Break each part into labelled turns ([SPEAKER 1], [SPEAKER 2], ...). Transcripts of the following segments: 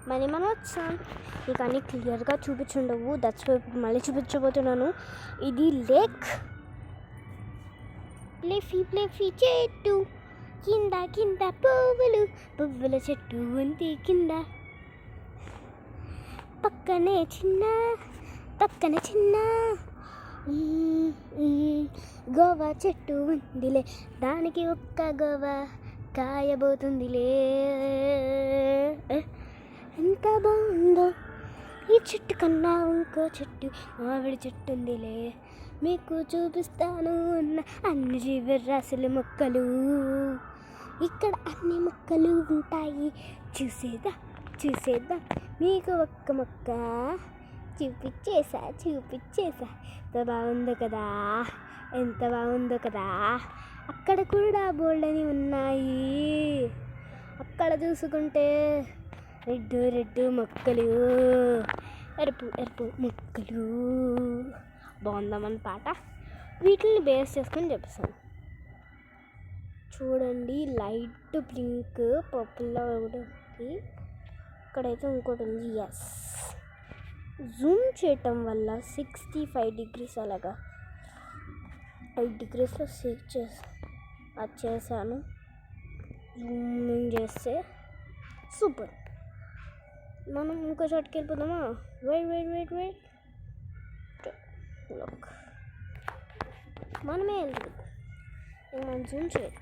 [SPEAKER 1] మనం వచ్చాం. నీకు అన్నీ క్లియర్గా చూపించుండవు, దట్స్ ఇప్పుడు మళ్ళీ చూపించబోతున్నాను. ఇది లేక్. ప్లేఫీ చెట్టు కింద పువ్వుల చెట్టు ఉంది కింద. పక్కనే చిన్న గోవా చెట్టు ఉందిలే, దానికి ఒక్క గోవా కాయబోతుందిలే. ఎంత బాగుందో ఈ చెట్టు కన్నా ఇంకో చెట్టు మామిడి చెట్టు ఉందిలే, మీకు చూపిస్తాను ఉన్న అన్ని జీవరాశుల మొక్కలు. ఇక్కడ అన్ని మొక్కలు ఉంటాయి, చూసేద్దాం. మీకు ఒక్క మొక్క చూపించేసా. ఎంత బాగుందో కదా. అక్కడ కూడా బోల్డని ఉన్నాయి. అక్కడ చూసుకుంటే రెడ్ మొక్కలు, ఎరుపు మొక్కలు. బాగుందామని పాట. వీటిని బేస్ చేసుకొని చెప్పేస్తాను. చూడండి, లైట్ పింక్ పర్పుల్లో కూడా ఉంది. ఇక్కడైతే ఇంకోటి ఉంది. ఎస్, జూమ్ చేయటం వల్ల 65 degrees అలాగా 8 degreesలో సెట్ చేశాను. జూమింగ్ చేస్తే సూపర్. మనం ఇంకో చోటుకి వెళ్ళిపోదామా? వెయిట్ లోక్ మనమే వెళ్ళిపోతాం. మనం జూమ్ చేయాలి,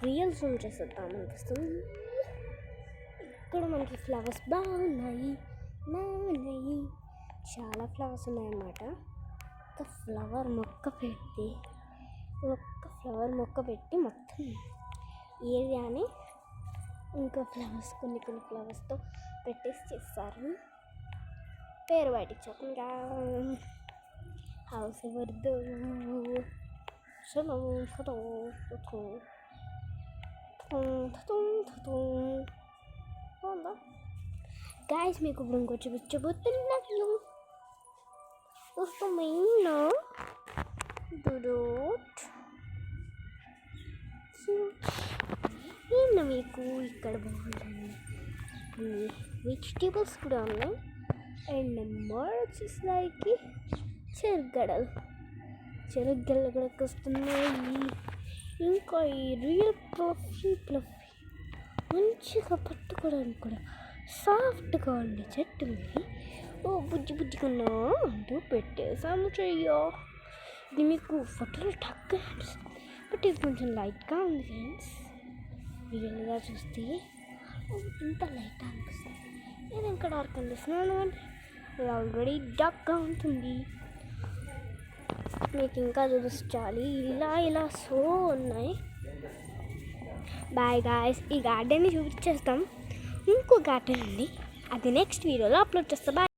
[SPEAKER 1] రియల్ జూమ్ చేసేద్దాం అనిపిస్తుంది. ఇక్కడ మనకి ఫ్లవర్స్ బాగున్నాయి. చాలా ఫ్లవర్స్ ఉన్నాయన్నమాట. ఒక ఫ్లవర్ మొక్క పెట్టి మొత్తం ఏరియాని ఇంకా కొన్ని ఫ్లవర్స్తో పెట్టేసి చేస్తారు. పేరు బయటికి చెప్పండి. హౌస్ ఎవరిదో బాగుందా గాయస్? మీకు ఇప్పుడు ఇంకో చూపించబోతున్నాను. మీకు ఇక్కడ బాగుంటుంది. వెజిటేబుల్స్ కూడా ఉన్నాయి. అండ్ నెంబర్ వచ్చేసి లైక్ చెరుగడలు కూడా వస్తున్నాయి. ఇంకా ఈ రియల్ ఫ్లఫీ మంచిగా పట్టుకోవడానికి కూడా సాఫ్ట్గా ఉండే చెట్టు ఉంది. బుజ్జిగా అంటూ పెట్టేసాము చెయ్యో. ఇది మీకు ఫోటోలో టక్గా అనిపిస్తుంది, బట్ ఇది కొంచెం లైట్గా ఉంది ఫ్రెండ్స్. రియల్గా చూస్తే ఇంత లైట్గా అనిపిస్తుంది. నేను ఇంకా డార్క్ అనిపిస్తున్నాను అంటే ఇది ఆల్రెడీ డార్క్గా ఉంటుంది. మీకు ఇంకా చూపించాలి. ఇలా సో ఉన్నాయి. Bye guys. ఈ గార్డెన్ని చూపించేస్తాం. ఇంకో గార్డెన్ ఉంది, అది నెక్స్ట్ వీడియోలో అప్లోడ్ చేస్తా. బాయ్.